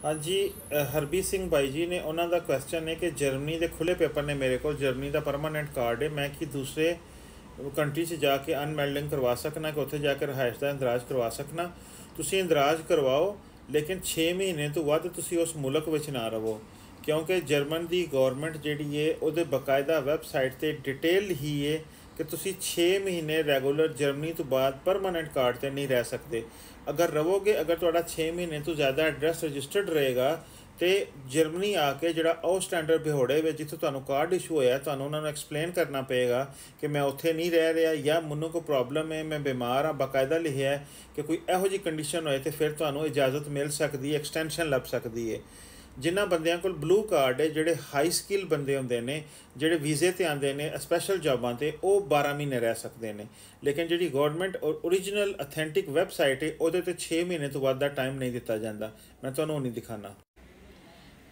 हाँ जी। हरबीर सिंह भाई जी ने उन्होंने क्वेश्चन है कि जर्मनी के खुले पेपर ने मेरे को जर्मनी का परमानेंट कार्ड है, मैं कि दूसरे कंट्री से जाके अनमेल्डिंग करवा सकना कि उत्थे जाकर रहायश का इंदराज करवा सकना। तुसी इंदराज करवाओ, लेकिन 6 महीने तो वध तुसी उस मुल्क विच ना रवो, क्योंकि जर्मन की गौरमेंट जिहड़ी है उहदे बकायदा वैबसाइट ते डिटेल ही है कि तुसी 6 महीने रैगूलर जर्मनी तो बाद परमानेंट कार्ड ते नहीं रह सकते। अगर रवोगे, अगर तुहाडा 6 महीने तो ज़्यादा एड्रैस रजिस्टर्ड रहेगा तो जर्मनी आके जो ओ स्टैंडर्ड बिहोड़े में जितों तुहानू कार्ड इशू होया तुहानू उन्होंने एक्सप्लेन करना पेगा कि मैं उत्थे नहीं रह रहा या मैनू कोई प्रॉब्लम है, मैं बीमार हाँ, बाकायदा लिखा है कि कोई यहो जी कंडीशन होए तो फिर तुहानू इजाज़त मिल सकती है, एक्सटेंशन लभ सकती है। जिन्होंने बंदियां कोल ब्लू कार्ड है, जोड़े हाई स्किल बंदे होंगे ने, जोड़े वीज़े ते आते हैं स्पैशल जॉबां ते, वो 12 महीने रह सकते हैं। लेकिन जी गौरमेंट ओरिजिनल अथेंटिक वैबसाइट है वो 6 महीने तो वध का टाइम नहीं दिता जाता। मैं तुहानू नहीं दिखाना।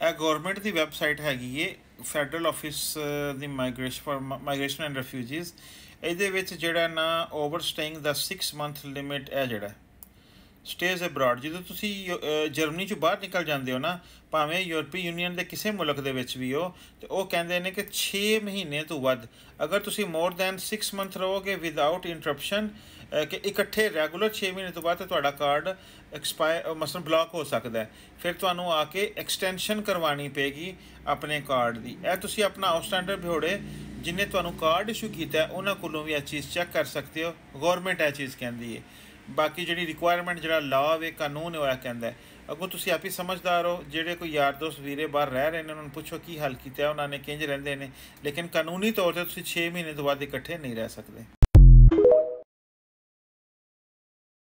ਇਹ गौरमेंट की वैबसाइट हैगी है federal office the migration for migration and refugees. ये जोड़ा ना over staying the 6 month limit है जोड़ा स्टेज अब्रॉड, जो तुसी जर्मनी चो बाहर निकल जाते हो ना, भावें यूरोपी यूनीयन के किसी मुल्क के भी हो, तो वह कहते हैं कि 6 महीने तो वध अगर तुसी मोर दैन 6 मंथ रहोगे विदाउट इंटरप्शन कि इकट्ठे रैगूलर 6 महीने तो बाद तो कार्ड एक्सपायर मसलन ब्लॉक हो सकता है, फिर तो आके एक्सटेंशन करवानी पेगी अपने कार्ड की। यह तुसी अपना आउटस्टैंडर बिहोड़े जिन्हें तो कार्ड इशू किया उन्होंने कोलों भी यह चीज़ चैक कर सकते हो। गौरमेंट यह चीज़ कहती है। बाकी जी रिक्वायरमेंट जो लॉ है कानून है वह कहता है। अगों तुम आप ही समझदार हो, जोड़े कोई यार दोस्त वीरे बाहर रह रहे हैं उन्होंने पुछो की हल किया उन्होंने किंज रेंदे ने, लेकिन कानूनी तौर पर 6 महीने तो बाद इकट्ठे नहीं रह सकते।